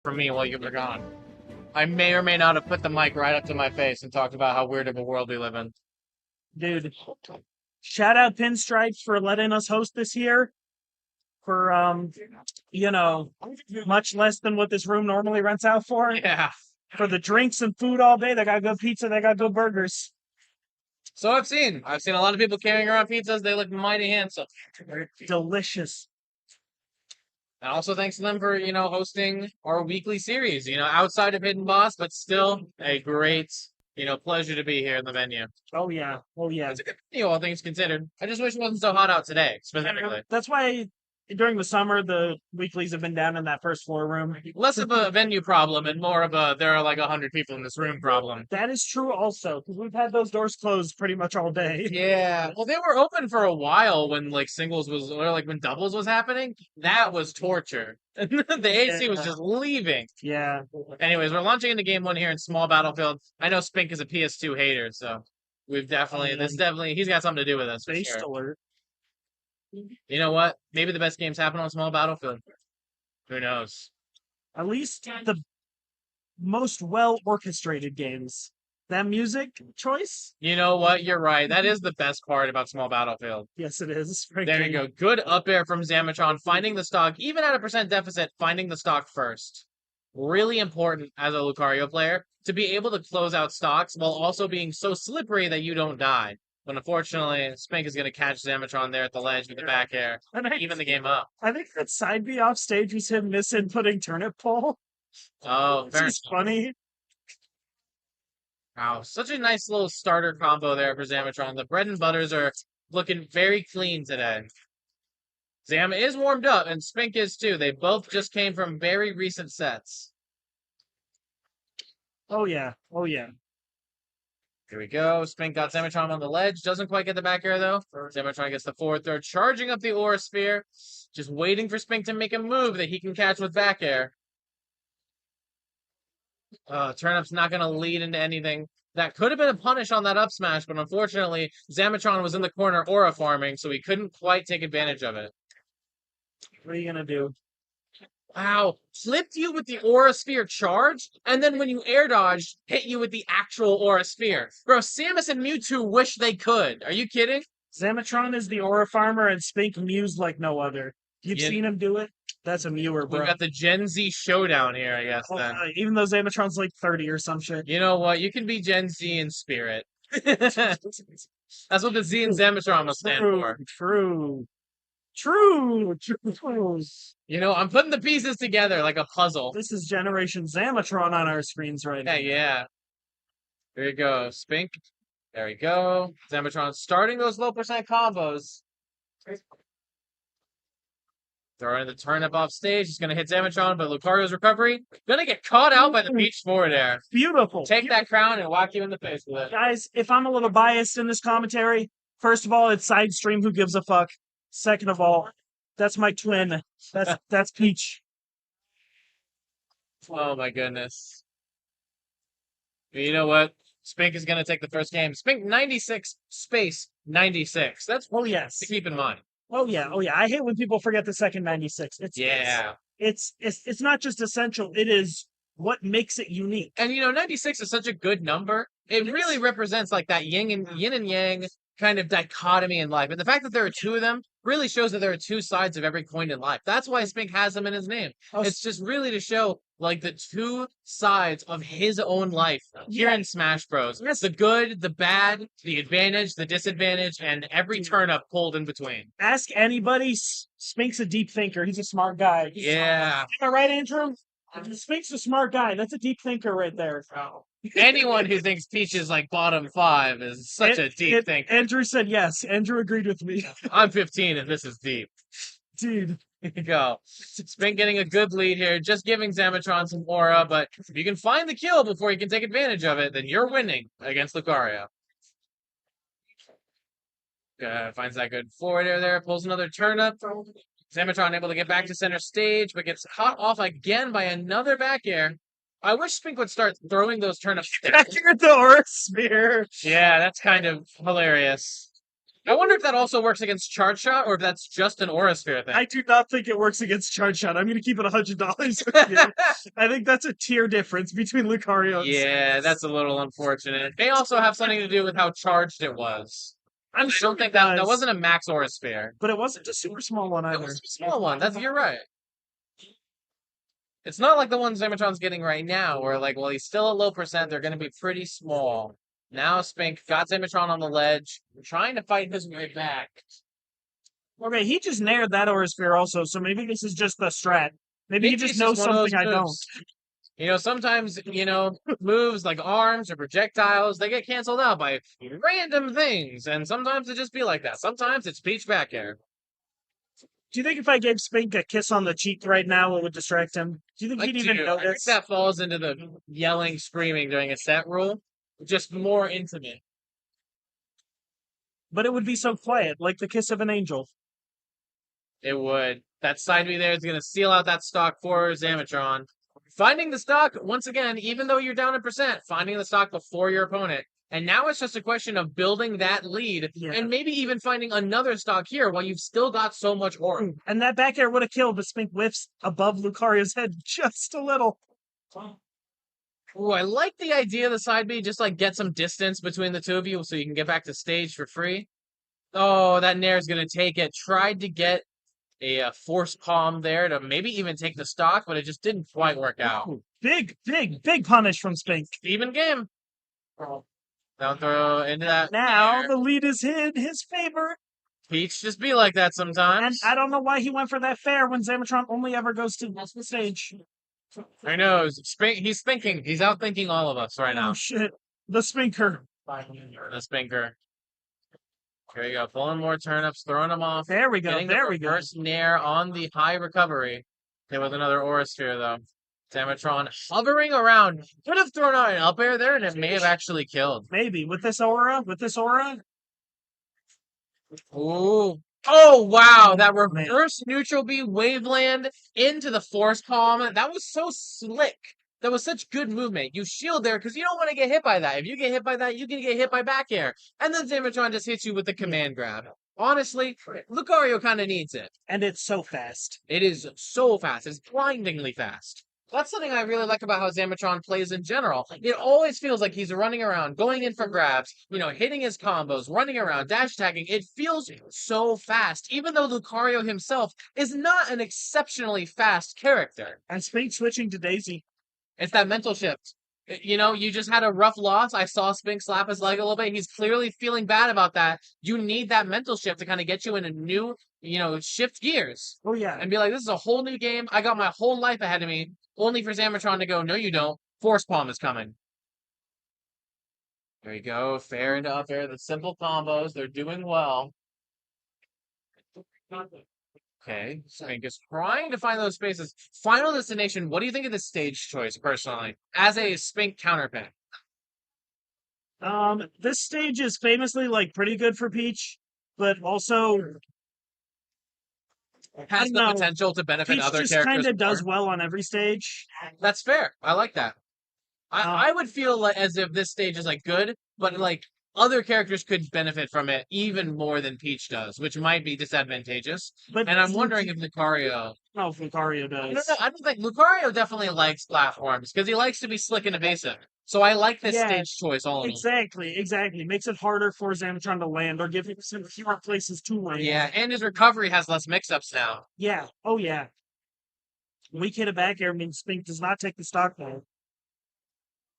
for me while you were gone. I may or may not have put the mic right up to my face and talked about how weird of a world we live in. Dude, shout out Pinstripes for letting us host this year for, much less than what this room normally rents out for. Yeah. For the drinks and food all day. They got good pizza. They got good burgers. So I've seen a lot of people carrying around pizzas. They look mighty handsome. They're delicious. And also thanks to them for, hosting our weekly series, outside of Hidden Boss, but still a great, pleasure to be here in the venue. Oh, yeah. Oh, yeah. It's a good venue, all things considered. I just wish it wasn't so hot out today, specifically. That's why during the summer, the weeklies have been down in that first floor room. Less of a venue problem and more of a, there are like 100 people in this room problem. That is true also, because we've had those doors closed pretty much all day. Yeah. Well, they were open for a while when like singles was, or like when doubles was happening. That was torture. The AC was just leaving. Yeah. Anyways, we're launching into game one here in Small Battlefield. I know Spink is a PS2 hater, so we've definitely, he's got something to do with us. For sure. Alert. You know what? Maybe the best games happen on Small Battlefield. Who knows? At least the most well-orchestrated games. That music choice? You know what? You're right. That is the best part about Small Battlefield. Yes, it is. There you go. Good up air from Zamatron, finding the stock, even at a percent deficit, finding the stock first. Really important as a Lucario player to be able to close out stocks while also being so slippery that you don't die. But unfortunately, Spink is going to catch Zamatron there at the ledge with the back air, even the game up. I think that side B off stage was him misinputting turnip pole. Oh, very funny. Wow, such a nice little starter combo there for Zamatron. The bread and butters are looking very clean today. Zam is warmed up, and Spink is too. They both just came from very recent sets. Oh, yeah. Oh, yeah. Here we go. Spink got Zamatron on the ledge. Doesn't quite get the back air, though. Zamatron gets the forward throw, charging up the Aura Sphere. Just waiting for Spink to make a move that he can catch with back air. Turnip's not going to lead into anything. That could have been a punish on that up smash, but unfortunately, Zamatron was in the corner Aura farming, so he couldn't quite take advantage of it. What are you going to do? Wow, flipped you with the Aura Sphere charge, and then when you air dodged, hit you with the actual Aura Sphere. Bro, Samus and Mewtwo wish they could. Are you kidding? Zamatron is the Aura farmer, and Spink mews like no other. You've seen him do it? That's a mewer, bro. We've got the Gen Z showdown here, I guess, then. Even though Zamatron's like 30 or some shit. You know what? You can be Gen Z in spirit. That's what the Z in Zamatron will stand for. True. You know, I'm putting the pieces together like a puzzle. This is Generation Zamatron on our screens right now. Yeah. There you go. Spink. There we go. Zamatron starting those low percent combos. Throwing the turnip off stage. He's going to hit Zamatron, but Lucario's recovery. Going to get caught out by the beach forward air. Beautiful. Take that crown and whack you in the face with it. Guys, if I'm a little biased in this commentary, first of all, it's side stream. Who gives a fuck? Second of all, that's my twin. That's Peach. Oh my goodness. But you know what? Spink is going to take the first game. Spink96 space 96. That's yes. To keep in mind. Oh yeah. I hate when people forget the second 96. It's not just essential. It is what makes it unique. And 96 is such a good number. It really represents like that yin and yang kind of dichotomy in life. And the fact that there are two of them really shows that there are two sides of every coin in life. That's why Spink has them in his name. It's just really to show like the two sides of his own life here in Smash Bros. Yes. The good, the bad, the advantage, the disadvantage, and every turnip pulled in between. Ask anybody. Spink's a deep thinker. He's a smart guy. Yeah. Am I right, Andrew? Spink's a smart guy. That's a deep thinker right there. Anyone who thinks Peach is like bottom 5 is such a deep thinker. Andrew said yes. Andrew agreed with me. I'm 15 and this is deep. Dude. Here you go. Spink getting a good lead here, just giving Zamatron some aura, but if you can find the kill before you can take advantage of it, then you're winning against Lucario. Finds that good forward air there, pulls another turnip. Zamatron able to get back to center stage, but gets caught off again by another back air. I wish Spink would start throwing those turnips. Back at the Aura Sphere. Yeah, that's kind of hilarious. I wonder if that also works against Charge Shot, or if that's just an Aura Sphere thing. I do not think it works against Charge Shot. I'm going to keep it $100 with you. I think that's a tier difference between Lucario and Yeah, that's a little unfortunate. It may also have something to do with how charged it was. I don't think that wasn't a max Aura Sphere. But it wasn't a super small one either. It was a small one. You're right. It's not like the ones Zamatron's getting right now, where like, well, he's still at low percent. They're going to be pretty small. Now Spink got Zamatron on the ledge, trying to fight his way back. Okay, he just nared that Aura Sphere also, so maybe this is just the strat. Maybe he just knows something I don't. You know, sometimes, moves like arms or projectiles, they get canceled out by random things, and sometimes it just be like that. Sometimes it's Peach back air. Do you think if I gave Spink a kiss on the cheek right now, it would distract him? Do you think he'd even notice? I think that falls into the yelling, screaming during a set rule. Just more intimate. But it would be so quiet, like the kiss of an angel. It would. That side B there is going to seal out that stock for Zamatron. Finding the stock, once again, even though you're down a percent, finding the stock before your opponent. And now it's just a question of building that lead and maybe even finding another stock here while you've still got so much aura. And that back air would have killed, but Spink whiffs above Lucario's head just a little. Ooh, I like the idea of the side B, just like get some distance between the two of you so you can get back to stage for free. Oh, that Nair's going to take it. Tried to get a force palm there to maybe even take the stock, but it just didn't quite work out. Ooh, big punish from Spink. Even game. Down throw into that. Now the lead is in his favor. Peach just be like that sometimes. And I don't know why he went for that fair when Zamatron only ever goes to the stage. I know. He's thinking. He's outthinking all of us right now. Oh, shit. The Spinker. The Spinker. Here we go. Pulling more turnips, throwing them off. There we go. There we go. First Nair on the high recovery. Hit with another Aura Sphere, though. Zamatron hovering around. Could have thrown out an up air there, and it may have actually killed. Maybe. With this aura? Ooh. Oh, wow. That reverse neutral B waveland into the force palm. That was so slick. That was such good movement. You shield there because you don't want to get hit by that. If you get hit by that, you can get hit by back air. And then Zamatron just hits you with the command grab. Honestly, Lucario kind of needs it. And it's so fast. It is so fast. It's blindingly fast. That's something I really like about how Zamatron plays in general. It always feels like he's running around, going in for grabs, hitting his combos, running around, dash attacking. It feels so fast, even though Lucario himself is not an exceptionally fast character. And Spink switching to Daisy. It's that mental shift. You just had a rough loss. I saw Spink slap his leg a little bit. He's clearly feeling bad about that. You need that mental shift to kind of get you in a new, shift gears. Oh, yeah. And be like, this is a whole new game. I got my whole life ahead of me. Only for Zamatron to go, no, you don't. Force Palm is coming. There you go. Fair into up air. The simple combos. They're doing well. Okay. Spink is trying to find those spaces. Final Destination. What do you think of this stage choice, personally? As a Spink counterpick. This stage is famously, pretty good for Peach, but also has the potential to benefit Peach other just characters. Kind of does well on every stage. That's fair. I like that. I would feel as if this stage is good, but other characters could benefit from it even more than Peach does, which might be disadvantageous. And I'm wondering if Lucario. Oh, if Lucario does. I don't think Lucario definitely likes platforms because he likes to be slick and evasive. So I like this stage choice all in all. Exactly. Makes it harder for Zamatron to land or give him some fewer places to land. Yeah, and his recovery has less mix-ups now. Yeah. Oh, yeah. Weak hit a back air means Spink does not take the stock ball.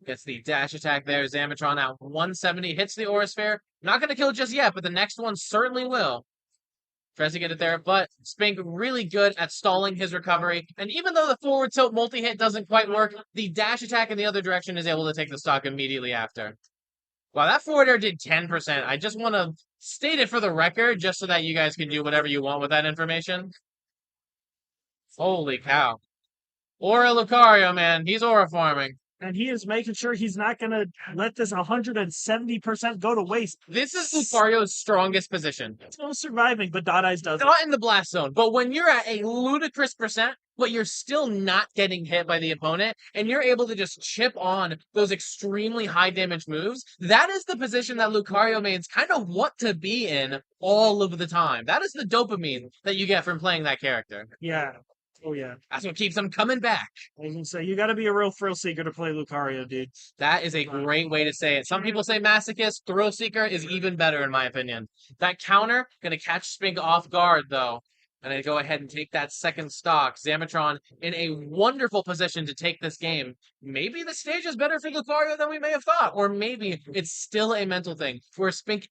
Gets the dash attack there. Zamatron out 170. Hits the Aura Sphere. Not going to kill just yet, but the next one certainly will. Tries to get it there, but Spink really good at stalling his recovery. And even though the forward tilt multi-hit doesn't quite work, the dash attack in the other direction is able to take the stock immediately after. Wow, that forward air did 10%. I just want to state it for the record, just so that you guys can do whatever you want with that information. Holy cow. Aura Lucario, man. He's aura farming. And he is making sure he's not going to let this 170% go to waste. This is Lucario's strongest position. Still surviving, but Dot Eyes doesn't. Not in the blast zone, but when you're at a ludicrous percent, but you're still not getting hit by the opponent, and you're able to just chip on those extremely high damage moves. That is the position that Lucario mains kind of want to be in all of the time. That is the dopamine that you get from playing that character. Yeah. Oh, yeah. That's what keeps them coming back. I can say you got to be a real thrill seeker to play Lucario, dude. That is a great way to say it. Some people say masochist. Thrill seeker is even better, in my opinion. That counter, gonna catch Spink off guard, though. And I go ahead and take that second stock. Zamatron in a wonderful position to take this game. Maybe the stage is better for Lucario than we may have thought. Or maybe it's still a mental thing. Where Spink,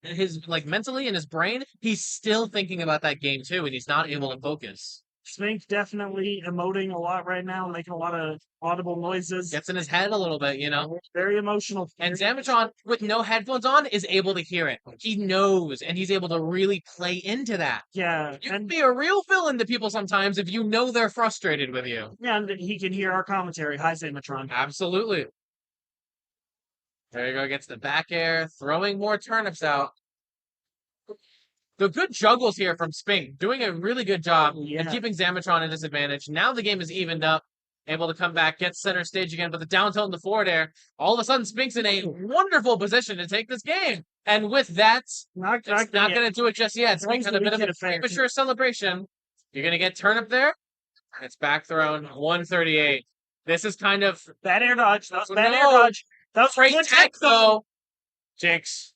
mentally in his brain, he's still thinking about that game too, and he's not able to focus. Spink definitely emoting a lot right now, making a lot of audible noises. Gets in his head a little bit, you know? Very emotional. And Zamatron, with no headphones on, is able to hear it. He knows, and he's able to really play into that. Yeah. You can be a real villain to people sometimes if you know they're frustrated with you. And he can hear our commentary. Hi, Zamatron. Absolutely. There you go, gets the back air, throwing more turnips out. The good juggles here from Spink, doing a really good job of keeping Zamatron at disadvantage. Now the game is evened up, able to come back, get center stage again, but the down tilt in the forward air, all of a sudden Spink's in a wonderful position to take this game. And with that, not going to do it just yet. Spink's had a bit of a premature celebration. You're going to get turnip there. It's back thrown, 138. This is kind of... Bad air dodge. That was bad air dodge. That was great tech, though. Jinx.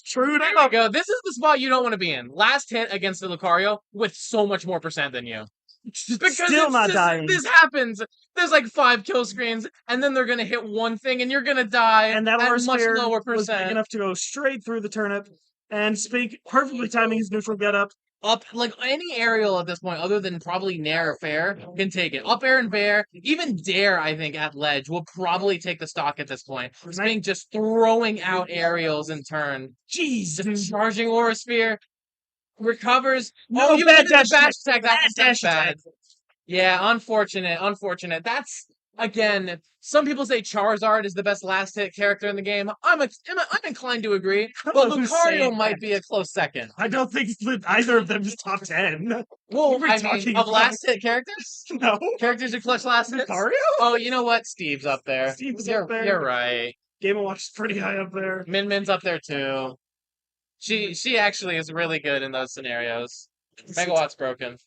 True. There you go. This is the spot you don't want to be in. Last hit against the Lucario with so much more percent than you. Because still not dying. This happens. There's like 5 kill screens, and then they're gonna hit one thing, and you're gonna die. And that at much lower was big percent. enough to go straight through the turnip, and Spink perfectly timing his neutral get up. Up, like any aerial at this point, other than probably Nair or Fair, can take it. Up air and Bear, even Dare, I think, at ledge, will probably take the stock at this point. Spink just throwing out aerials in turn. Jeez. Charging Aura Sphere. Recovers. No, you bad did dash the bash attack. That's dash bad. Yeah, unfortunate. That's, again, some people say Charizard is the best last hit character in the game. I'm inclined to agree, but Lucario might be a close second. I don't think either of them is top 10. Well, I mean, of last hit characters? No. Characters who clutch last hits? Lucario? Oh, you know what? Steve's up there. Steve's up there. You're right. Game & Watch is pretty high up there. Min-Min's up there, too. She actually is really good in those scenarios. Megawatt's broken.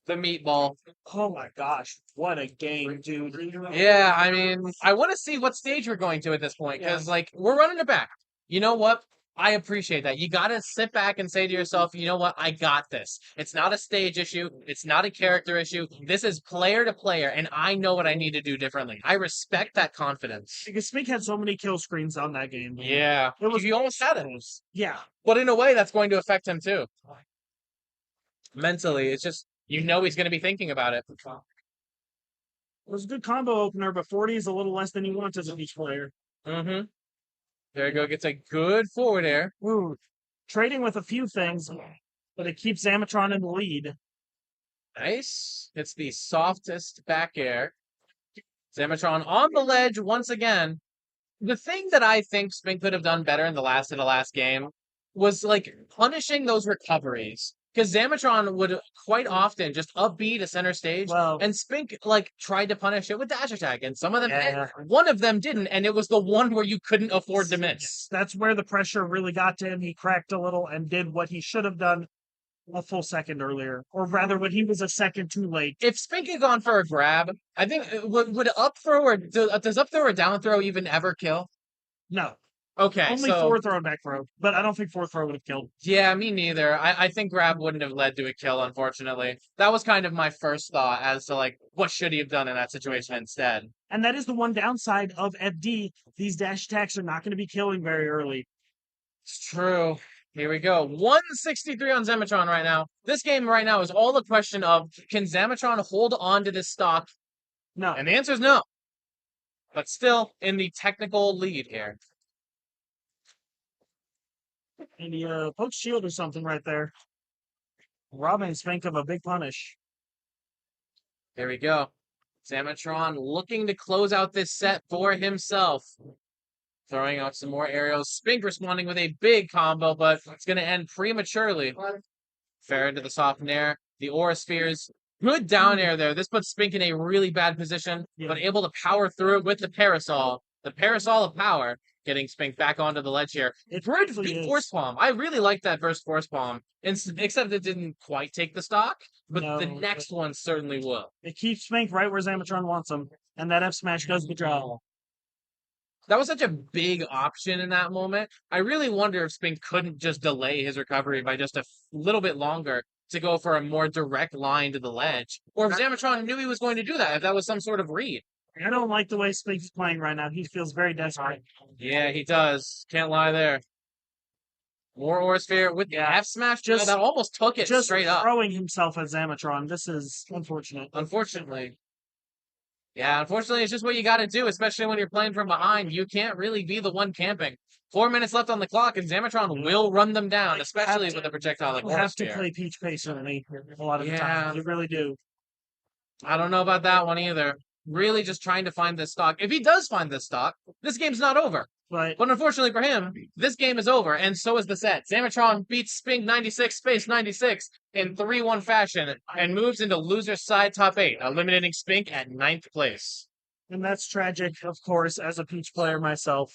The meatball. Oh my gosh, what a game, dude. Yeah, I mean, I want to see what stage we're going to at this point, because, like, we're running it back. You know what? I appreciate that. You gotta sit back and say to yourself, you know what? I got this. It's not a stage issue. It's not a character issue. This is player to player, and I know what I need to do differently. I respect that confidence. Because Spink had so many kill screens on that game. Yeah. He almost had it. Yeah. But in a way, that's going to affect him, too. Mentally, it's just... You know he's going to be thinking about it. It was a good combo opener, but 40 is a little less than you want as a beach player. Mm-hmm. There you go. Gets a good forward air. Ooh. Trading with a few things, but it keeps Zamatron in the lead. Nice. It's the softest back air. Zamatron on the ledge once again. The thing that I think Spink could have done better in the last game was, like, punishing those recoveries. Because Zamatron would quite often just upbeat a center stage, and Spink, like, tried to punish it with dash attack, and some of them hit. One of them didn't, and it was the one where you couldn't afford to miss. That's where the pressure really got to him. He cracked a little and did what he should have done a full second earlier, or rather, when he was a second too late. If Spink had gone for a grab, I think, would up throw or, does up throw or down throw even ever kill? No. Okay, only forward throw and back throw, but I don't think forward throw would have killed. Yeah, me neither. I think grab wouldn't have led to a kill, unfortunately. That was kind of my first thought as to, like, what should he have done in that situation instead. And that is the one downside of FD. These dash attacks are not going to be killing very early. It's true. Here we go. 163 on Zamatron right now. This game right now is all a question of, can Zamatron hold on to this stock? No. And the answer is no. But still in the technical lead here. And he pokes shield or something right there. Robbing Spink of a big punish. There we go. Zamatron looking to close out this set for himself. Throwing out some more aerials. Spink responding with a big combo, but it's going to end prematurely. Fair into the soft nair. The Aura Spheres Good down air there. This puts Spink in a really bad position, but able to power through it with the parasol. The parasol of power, getting Spink back onto the ledge here. Big force palm. I really like that first force palm, except it didn't quite take the stock, but the next one certainly will. It keeps Spink right where Zamatron wants him, and that F smash does the job. That was such a big option in that moment. I really wonder if Spink couldn't just delay his recovery by just a little bit longer to go for a more direct line to the ledge. Or if Zamatron knew he was going to do that, if that was some sort of read. I don't like the way Spink is playing right now. He feels very desperate. Yeah, he does. Can't lie there. More Aura Sphere with the F smash. That almost took it straight up. Throwing himself at Zamatron. This is unfortunate. Unfortunately. Yeah, unfortunately, it's just what you got to do, especially when you're playing from behind. You can't really be the one camping. 4 minutes left on the clock, and Zamatron will run them down, especially with a projectile like Aura Sphere. You have to play Peach patiently a lot of the time. You really do. I don't know about that one either. Really just trying to find this stock. If he does find this stock, this game's not over. Right. But unfortunately for him, this game is over, and so is the set. Zamatron beats Spinke96, Space 96 in 3-1 fashion, and moves into loser's side top 8, eliminating Spink at 9th place. And that's tragic, of course, as a Peach player myself.